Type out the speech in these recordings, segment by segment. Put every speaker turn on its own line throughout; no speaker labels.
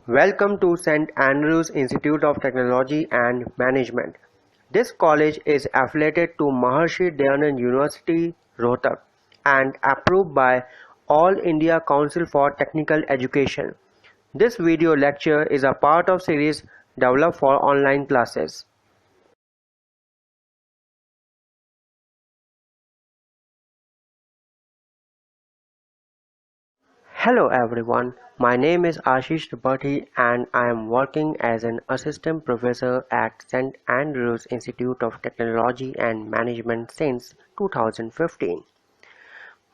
Welcome to St. Andrews Institute of Technology and Management. This college is affiliated to Maharshi Dayanand University, Rohtak and approved by All India Council for Technical Education. This video lecture is a part of series developed for online classes. Hello everyone, my name is Ashish Tripathi and I am working as an assistant professor at St. Andrews Institute of Technology and Management since 2015.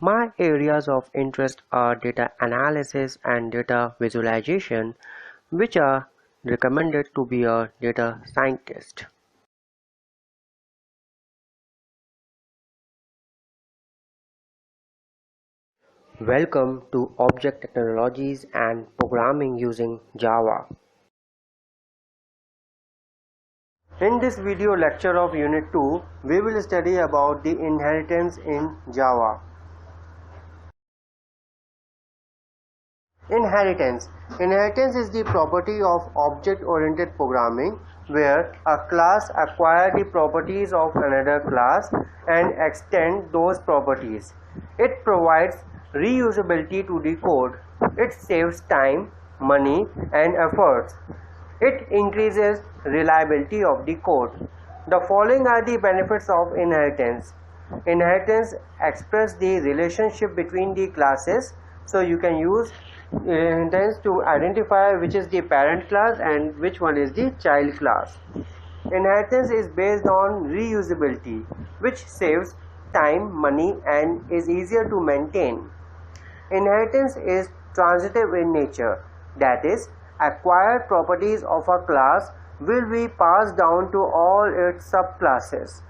My areas of interest are data analysis and data visualization, which are recommended to be a data scientist. Welcome to Object Technologies and Programming using Java. In this video lecture of Unit 2, we will study about the inheritance in Java. Inheritance. Inheritance is the property of object-oriented programming where a class acquires the properties of another class and extends those properties. It provides reusability to the code. It saves time, money, and efforts. It increases reliability of the code. The following are the benefits of inheritance. Inheritance expresses the relationship between the classes, so you can use inheritance to identify which is the parent class and which one is the child class. Inheritance is based on reusability, which saves time, money, and is easier to maintain. Inheritance is transitive in nature, that is, acquired properties of a class will be passed down to all its subclasses.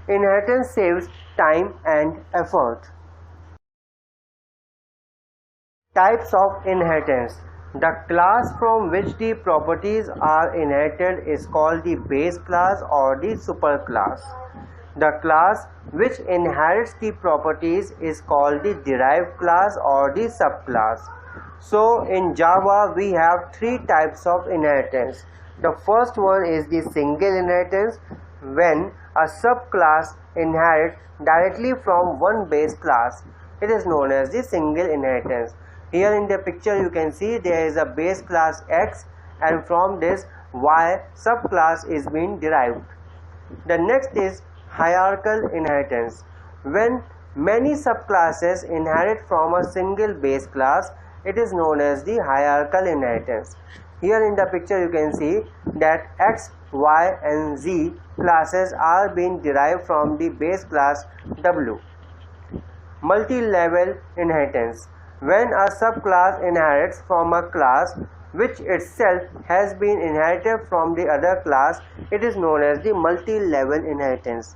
Inheritance saves time and effort. Types of inheritance. The class from which the properties are inherited is called the base class or the superclass. The class which inherits the properties is called the derived class or the subclass. So in Java we have three types of inheritance. The first one is the single inheritance, when a subclass inherits directly from one base class. It is known as the single inheritance. Here in the picture you can see there is a base class X and from this Y subclass is being derived. The next is hierarchical inheritance. When many subclasses inherit from a single base class, it is known as the hierarchical inheritance. Here in the picture you can see that X, Y and Z classes are being derived from the base class W. Multi-level inheritance. When a subclass inherits from a class which itself has been inherited from the other class, it is known as the multi-level inheritance.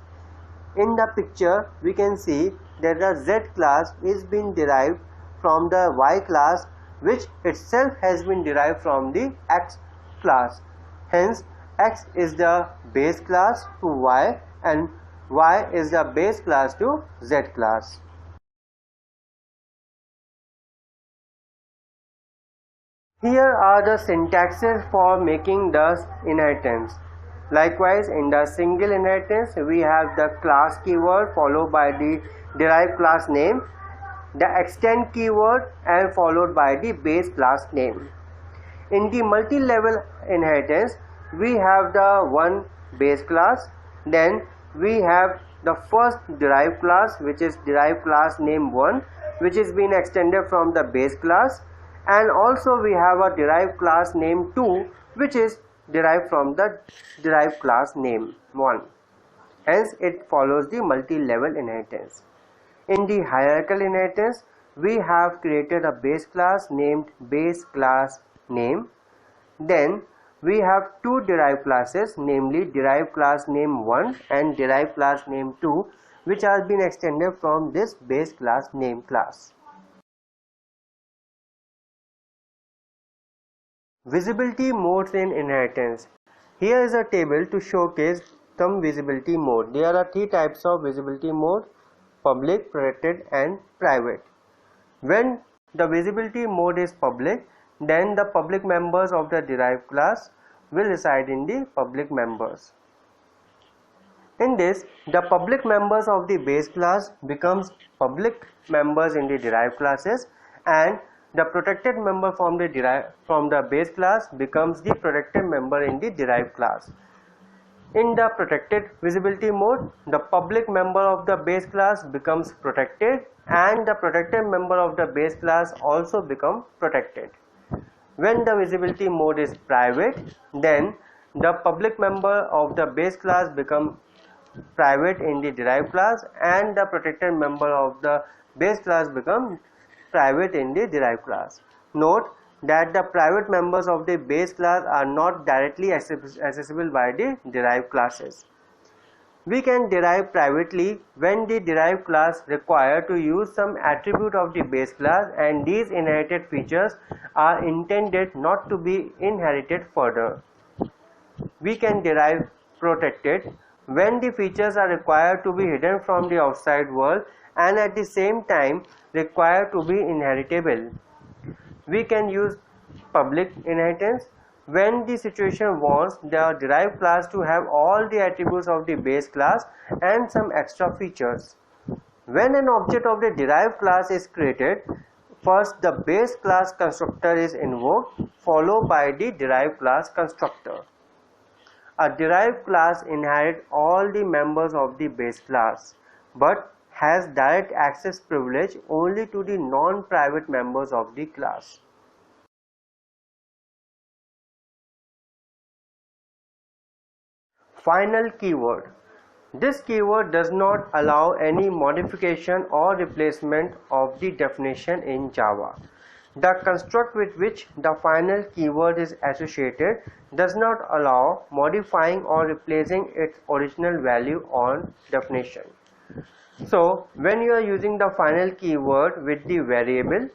In the picture we can see that the Z class is being derived from the Y class which itself has been derived from the X class. Hence X is the base class to Y and Y is the base class to Z class. Here are the syntaxes for making the inheritance. Likewise, in the single inheritance, we have the class keyword followed by the derived class name, the extend keyword and followed by the base class name. In the multi-level inheritance, we have the one base class, then we have the first derived class which is derived class name 1 which is being extended from the base class, and also we have a derived class name 2 which is derived from the derived class name 1. Hence it follows the multi-level inheritance. In the hierarchical inheritance, we have created a base class named base class name. Then we have two derived classes, namely derived class name 1 and derived class name 2, which has been extended from this base class name class. Visibility modes in inheritance. Here is a table to showcase some visibility mode. There are three types of visibility mode: public, protected and private. When the visibility mode is public, then the public members of the derived class will reside in the public members. In this, the public members of the base class becomes public members in the derived classes, and the protected member from the base class becomes the protected member in the derived class. In the protected visibility mode, the public member of the base class becomes protected, and the protected member of the base class also become protected. When the visibility mode is private, then the public member of the base class become private in the derived class, and the protected member of the base class become private in the derived class. Note that the private members of the base class are not directly accessible by the derived classes. We can derive privately when the derived class require to use some attribute of the base class, and these inherited features are intended not to be inherited further. We can derive protected when the features are required to be hidden from the outside world and at the same time required to be inheritable. We can use public inheritance when the situation wants the derived class to have all the attributes of the base class and some extra features. When an object of the derived class is created, first the base class constructor is invoked, followed by the derived class constructor. A derived class inherits all the members of the base class, but has direct access privilege only to the non-private members of the class. Final keyword. This keyword does not allow any modification or replacement of the definition in Java. The construct with which the final keyword is associated does not allow modifying or replacing its original value or definition. So, when you are using the final keyword with the variable,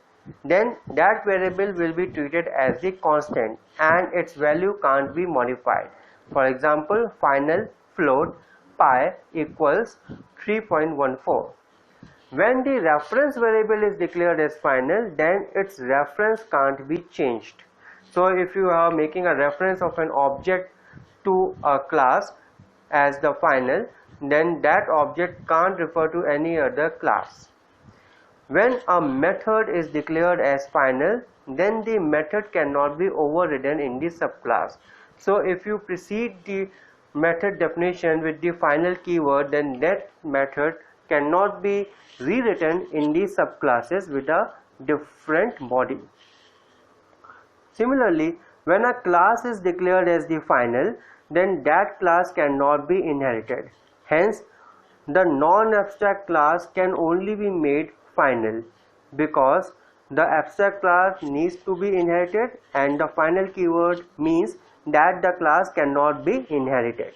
then that variable will be treated as the constant and its value can't be modified. For example, final float pi equals 3.14. When the reference variable is declared as final, then its reference can't be changed. So if you are making a reference of an object to a class as the final, then that object can't refer to any other class. When a method is declared as final, then the method cannot be overridden in the subclass. So if you precede the method definition with the final keyword, then that method cannot be rewritten in the subclasses with a different body. Similarly, when a class is declared as the final, then that class cannot be inherited. Hence, the non-abstract class can only be made final because the abstract class needs to be inherited, and the final keyword means that the class cannot be inherited.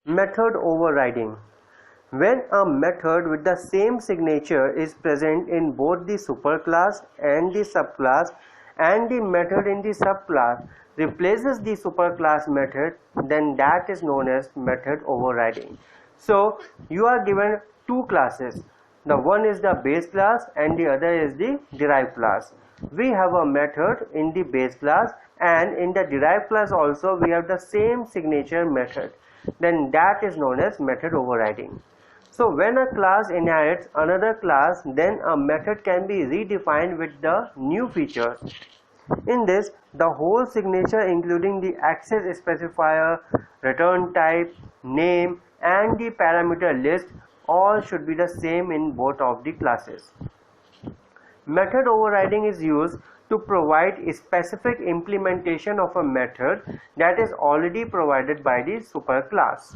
Method overriding. When a method with the same signature is present in both the superclass and the subclass, and the method in the subclass replaces the superclass method, then that is known as method overriding. So you are given two classes. The one is the base class and the other is the derived class. We have a method in the base class, and in the derived class also we have the same signature method. Then that is known as method overriding. So when a class inherits another class, then a method can be redefined with the new features. In this, the whole signature including the access specifier, return type, name and the parameter list all should be the same in both of the classes. Method overriding is used to provide a specific implementation of a method that is already provided by the superclass.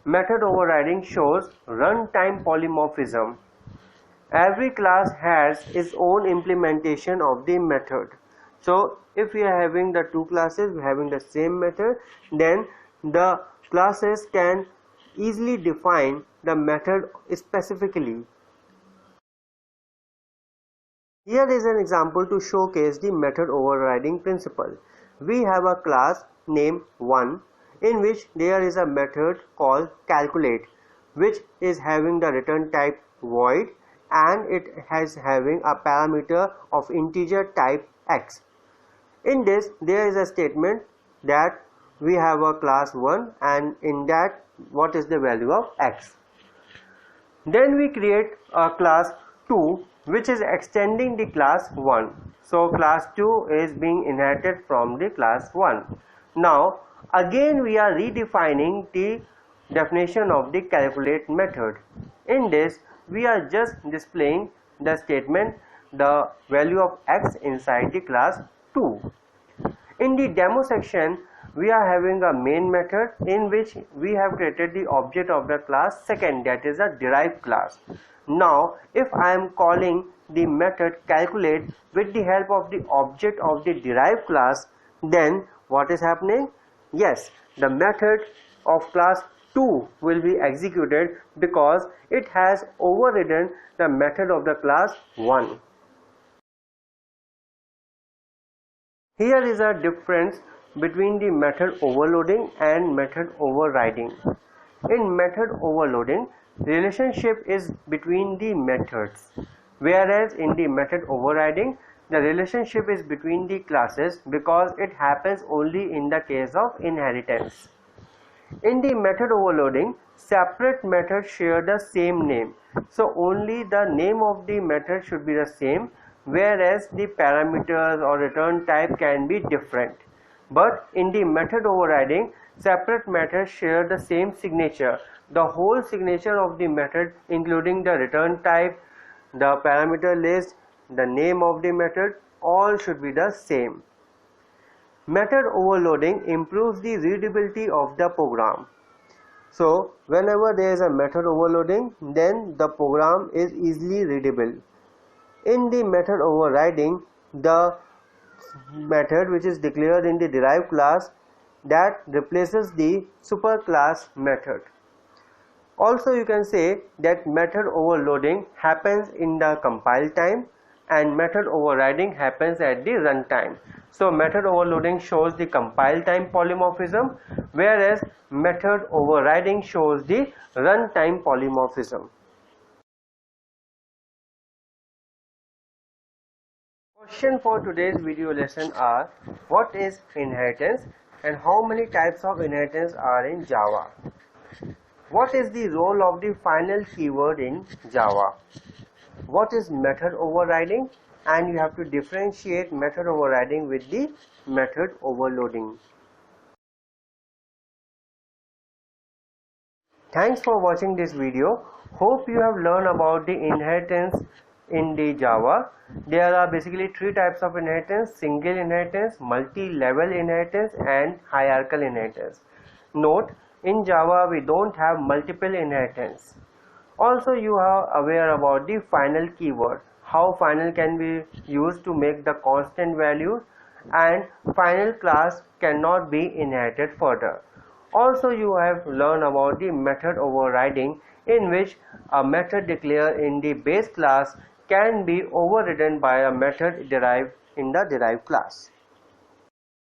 Method overriding shows runtime polymorphism. Every class has its own implementation of the method. So if we are having the two classes having the same method, then the classes can easily define the method specifically. Here is an example to showcase the method overriding principle. We have a class named 1 in which there is a method called calculate, which is having the return type void and it has having a parameter of integer type x. In this there is a statement that we have a class 1 and in that what is the value of x. Then we create a class 2 which is extending the class 1. So class 2 is being inherited from the class 1. Now again we are redefining the definition of the calculate method. In this we are just displaying the statement the value of x inside the class 2. In the demo section we are having a main method in which we have created the object of the class second, that is a derived class. Now if I am calling the method calculate with the help of the object of the derived class, then what is happening? Yes, the method of class 2 will be executed because it has overridden the method of the class 1. Here is a difference between the method overloading and method overriding. In method overloading, relationship is between the methods, whereas in the method overriding, the relationship is between the classes because it happens only in the case of inheritance. In the method overloading, separate methods share the same name, so only the name of the method should be the same, whereas the parameters or return type can be different. But in the method overriding, separate methods share the same signature. The whole signature of the method, including the return type, the parameter list, the name of the method, all should be the same. Method overloading improves the readability of the program. So whenever there is a method overloading, then the program is easily readable. In the method overriding, the method which is declared in the derived class that replaces the superclass method. Also you can say that method overloading happens in the compile time and method overriding happens at the runtime. So method overloading shows the compile time polymorphism, whereas method overriding shows the runtime polymorphism. Question for today's video lesson are: what is inheritance and how many types of inheritance are in Java? What is the role of the final keyword in Java? What is method overriding? And you have to differentiate method overriding with the method overloading. Thanks for watching this video. Hope you have learned about the inheritance in the Java. There are basically three types of inheritance: single inheritance, multi-level inheritance and hierarchical inheritance. Note, in Java we don't have multiple inheritance. Also you are aware about the final keyword, how final can be used to make the constant value, and final class cannot be inherited further. Also you have learned about the method overriding, in which a method declared in the base class can be overridden by a method derived in the derived class.